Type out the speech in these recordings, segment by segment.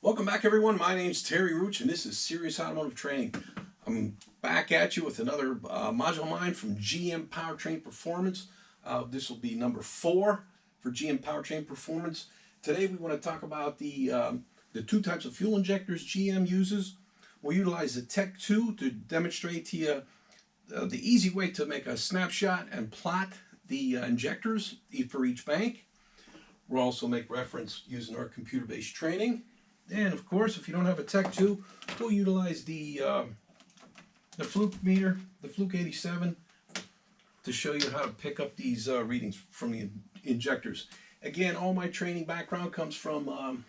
Welcome back, everyone. My name's Terry Rooch, and this is Serious Automotive Training. I'm back at you with another module of mine from GM Powertrain Performance. This will be number 4 for GM Powertrain Performance. Today we want to talk about the two types of fuel injectors GM uses. We'll utilize the Tech2 to demonstrate to you the easy way to make a snapshot and plot the injectors for each bank. We'll also make reference using our computer-based training. And of course, if you don't have a Tech2, we'll utilize the Fluke meter, the Fluke 87, to show you how to pick up these readings from the injectors. Again, all my training background comes from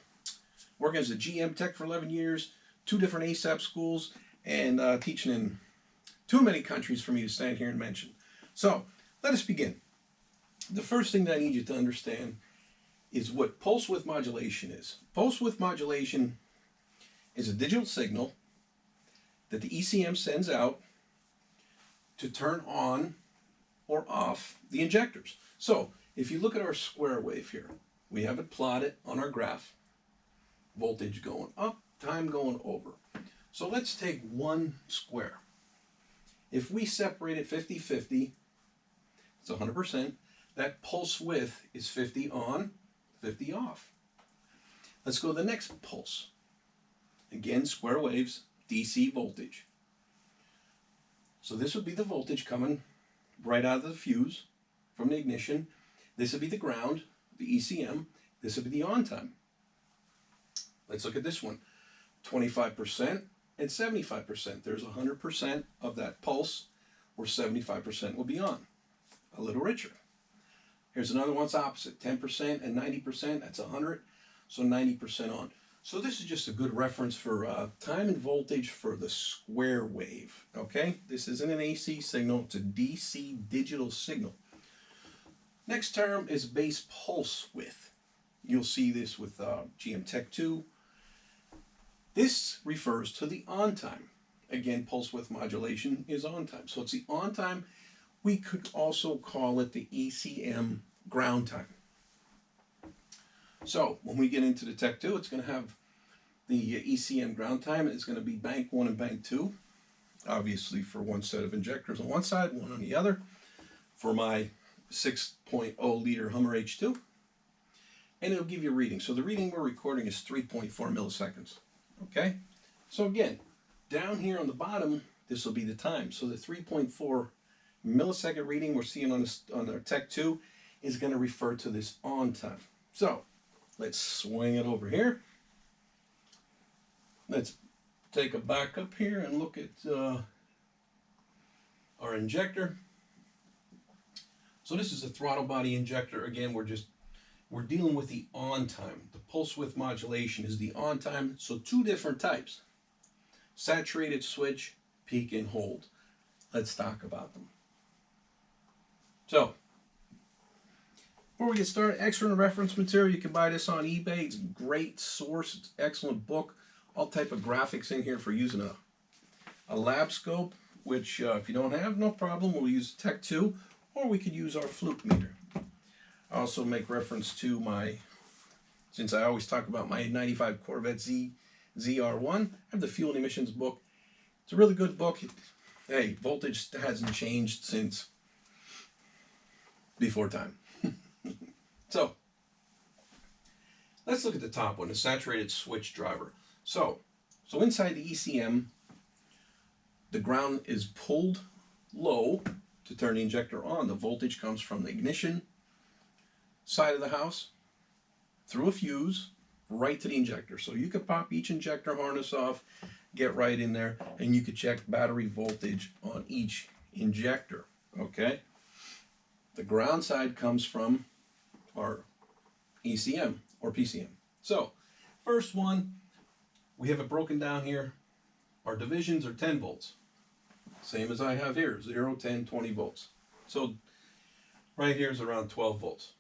working as a GM tech for 11 years, 2 different ASAP schools, and teaching in too many countries for me to stand here and mention. So, let us begin. The first thing that I need you to understand is what pulse width modulation is. Pulse width modulation is a digital signal that the ECM sends out to turn on or off the injectors. So, if you look at our square wave here, we have it plotted on our graph. Voltage going up, time going over. So let's take one square. If we separate it 50-50, it's 100%, that pulse width is 50 on, 50 off. Let's go to the next pulse. Again, square waves, DC voltage. So this would be the voltage coming right out of the fuse from the ignition. This would be the ground, the ECM. This would be the on time. Let's look at this one. 25% and 75%. There's 100% of that pulse, where 75% will be on. A little richer. Here's another one that's opposite, 10% and 90%, that's 100, so 90% on. So this is just a good reference for time and voltage for the square wave, okay? This isn't an AC signal, it's a DC digital signal. Next term is base pulse width. You'll see this with GM Tech2. This refers to the on time. Again, pulse width modulation is on time. So it's the on time. We could also call it the ECM ground time. So when we get into the Tech2, it's going to have the ECM ground time. It's going to be bank 1 and bank 2. Obviously for one set of injectors on one side, one on the other. For my 6.0 liter Hummer H2. And it'll give you a reading. So the reading we're recording is 3.4 milliseconds. Okay? So again, down here on the bottom, this will be the time. So the 3.4 millisecond reading we're seeing on our Tech2 is going to refer to this on time. So let's swing it over here. Let's take a back up here and look at our injector. So this is a throttle body injector. Again, we're dealing with the on time. The pulse width modulation is the on time. So 2 different types. Saturated switch, peak and hold. Let's talk about them. So, before we get started, extra reference material. You can buy this on eBay. It's a great source. It's an excellent book. All type of graphics in here for using a Labscope, which if you don't have, no problem. We'll use Tech2, or we could use our Fluke meter. I also make reference to since I always talk about my 95 Corvette ZR1, I have the Fuel and Emissions book. It's a really good book. Hey, voltage hasn't changed since before time. So, let's look at the top one, the saturated switch driver. So inside the ECM, the ground is pulled low to turn the injector on. The voltage comes from the ignition side of the house through a fuse right to the injector. So you could pop each injector harness off, get right in there, and you could check battery voltage on each injector, okay? The ground side comes from our ECM or PCM. So, first one, we have it broken down here. Our divisions are 10 volts. Same as I have here, 0, 10, 20 volts. So, right here is around 12 volts.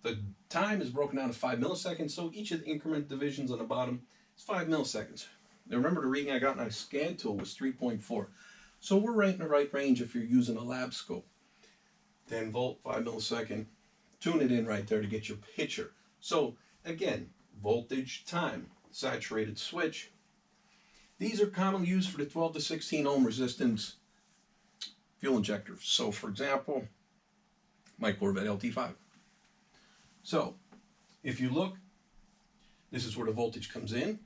The time is broken down to 5 milliseconds, so each of the increment divisions on the bottom is 5 milliseconds. Now remember the reading I got in my scan tool was 3.4. So we're right in the right range if you're using a Labscope. 10 volt, 5 millisecond. Tune it in right there to get your picture. So again, voltage, time. saturated switch. These are commonly used for the 12 to 16 ohm resistance fuel injectors. So for example, my Corvette LT5. So if you look, this is where the voltage comes in,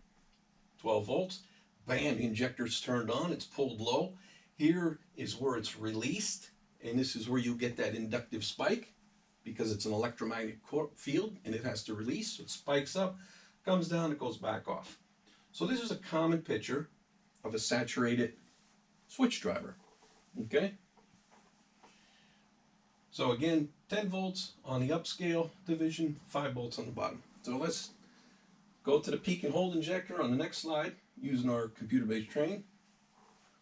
12 volts. Bam, the injector's turned on, it's pulled low. Here is where it's released, and this is where you get that inductive spike because it's an electromagnetic field and it has to release. So it spikes up, comes down, it goes back off. So this is a common picture of a saturated switch driver. Okay? So again, 10 volts on the upscale division, 5 volts on the bottom. So let's go to the peak and hold injector on the next slide using our computer-based training.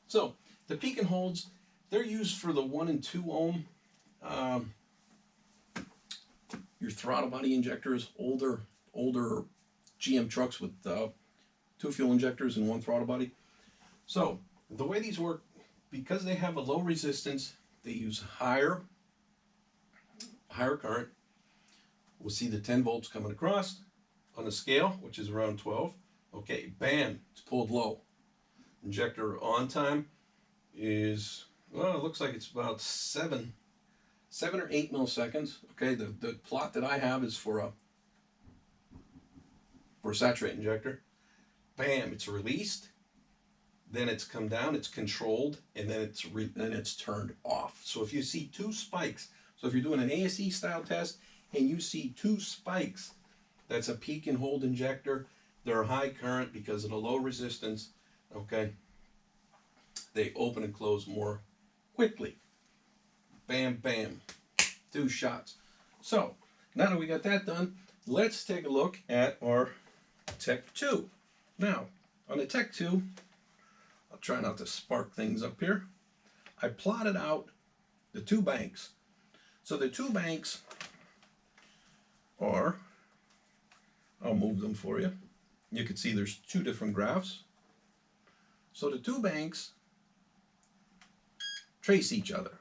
So the peak and holds, they're used for the 1 and 2 ohm, your throttle body injectors, older GM trucks with 2 fuel injectors and 1 throttle body. So the way these work, because they have a low resistance, they use higher current. We'll see the 10 volts coming across on the scale, which is around 12. Okay, bam, it's pulled low. Injector on time is, well, it looks like it's about 7 or 8 milliseconds. Okay, the plot that I have is for a saturated injector. Bam, it's released. Then it's come down, it's controlled, and then it's turned off. So if you see 2 spikes, so if you're doing an ASE style test and you see 2 spikes, that's a peak and hold injector. They're high current because of the low resistance. Okay, they open and close more quickly. Bam, bam, 2 shots. So now that we got that done, let's take a look at our Tech2. Now on the Tech2, I'll try not to spark things up here. I plotted out the 2 banks. So the 2 banks are, I'll move them for you. You can see there's 2 different graphs. So the 2 banks trace each other.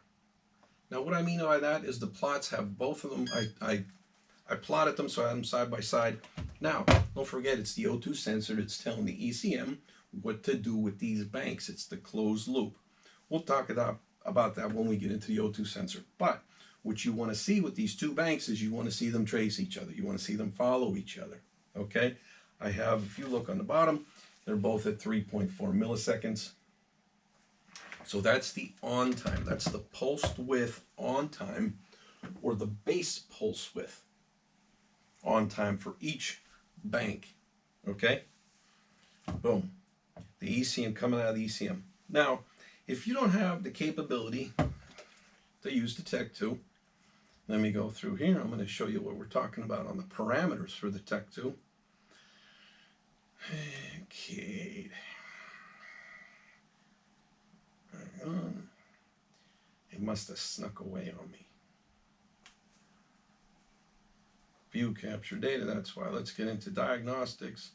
Now what I mean by that is the plots have both of them. I plotted them so I had them side by side. Now, don't forget it's the O2 sensor that's telling the ECM what to do with these banks. It's the closed loop. We'll talk about that when we get into the O2 sensor. But what you want to see with these 2 banks is you want to see them trace each other. You want to see them follow each other. Okay? I have, if you look on the bottom, they're both at 3.4 milliseconds. So that's the on time. That's the pulse width on time, or the base pulse width on time for each bank. Okay? Boom. The ECM coming out of the ECM. Now, if you don't have the capability to use the Tech2, let me go through here. I'm going to show you what we're talking about on the parameters for the Tech2. Okay. Hang on. It must have snuck away on me. View capture data, that's why. Let's get into diagnostics.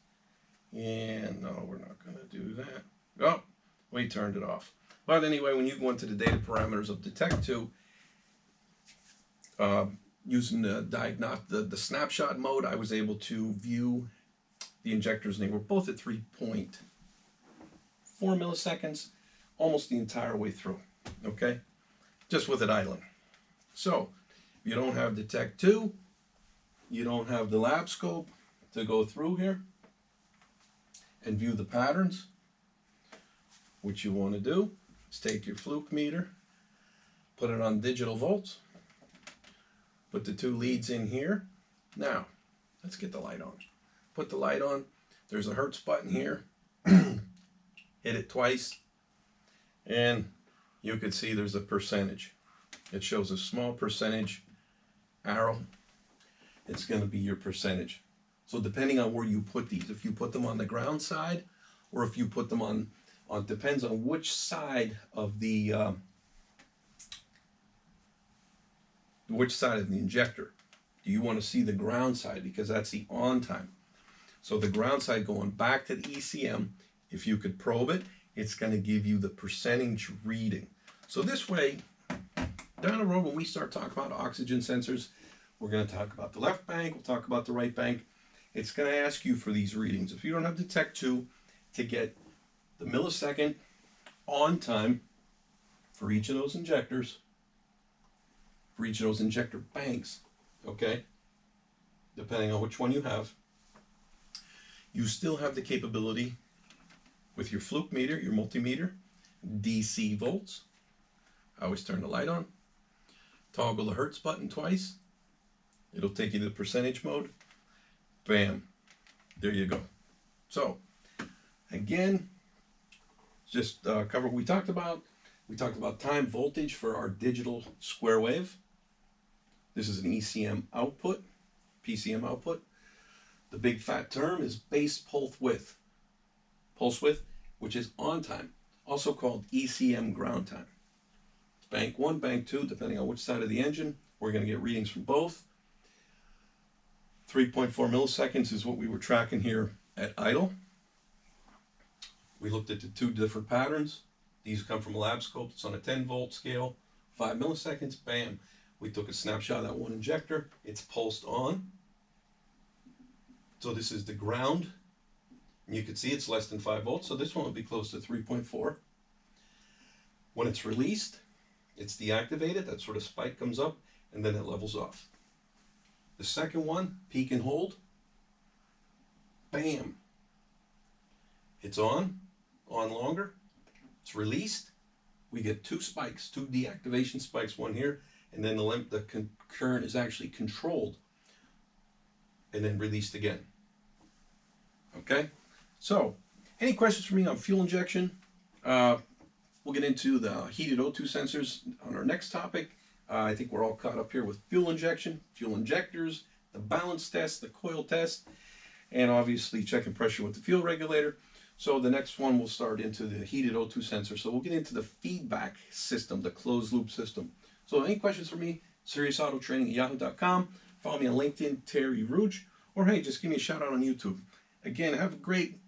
And no, we're not going to do that. Oh, we turned it off. But anyway, when you go into the data parameters of the Tech2, using the snapshot mode, I was able to view the injectors, and they were both at 3.4 milliseconds almost the entire way through. Okay, just with it idling. So if you don't have the Tech2, you don't have the Labscope to go through here and view the patterns. What you want to do is take your Fluke meter, put it on digital volts, put the 2 leads in here. Now let's get the light on. Put the light on. There's a Hertz button here. Hit it twice, and you can see there's a percentage. It shows a small percentage arrow. It's going to be your percentage. So depending on where you put these, if you put them on the ground side, or if you put them on depends on which side of the injector. Do you want to see the ground side, because that's the on time? So the ground side going back to the ECM, if you could probe it, it's going to give you the percentage reading. So this way, down the road when we start talking about oxygen sensors, we're going to talk about the left bank, we'll talk about the right bank, it's going to ask you for these readings. If you don't have the Tech2 to get the millisecond on time for each of those injectors, for each of those injector banks, okay, depending on which one you have, you still have the capability with your Fluke meter, your multimeter, DC volts. I always turn the light on. Toggle the Hertz button twice. It'll take you to the percentage mode. Bam. There you go. So, again, just cover what we talked about. We talked about time voltage for our digital square wave. This is an ECM output, PCM output. The big fat term is base pulse width. Pulse width, which is on time, also called ECM ground time. It's bank 1, bank 2, depending on which side of the engine. We're going to get readings from both. 3.4 milliseconds is what we were tracking here at idle. We looked at the 2 different patterns. These come from Labscope. It's on a 10 volt scale. 5 milliseconds, bam. We took a snapshot of that one injector. It's pulsed on. So this is the ground. You can see it's less than 5 volts, so this one will be close to 3.4. When it's released, it's deactivated. That sort of spike comes up, and then it levels off. The second one, peak and hold, bam. It's on longer. It's released. We get 2 spikes, 2 deactivation spikes, one here, and then the current is actually controlled and then released again. Okay? So, any questions for me on fuel injection? We'll get into the heated O2 sensors on our next topic. I think we're all caught up here with fuel injection, fuel injectors, the balance test, the coil test, and obviously checking pressure with the fuel regulator. So the next one we'll start into the heated O2 sensor. So we'll get into the feedback system, the closed loop system. So any questions for me? SeriousAutoTraining@yahoo.com. Follow me on LinkedIn, Terry Rouge, or hey, just give me a shout out on YouTube. Again, have a great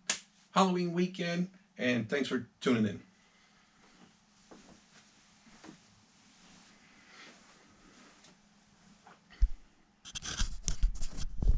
Halloween weekend, and thanks for tuning in.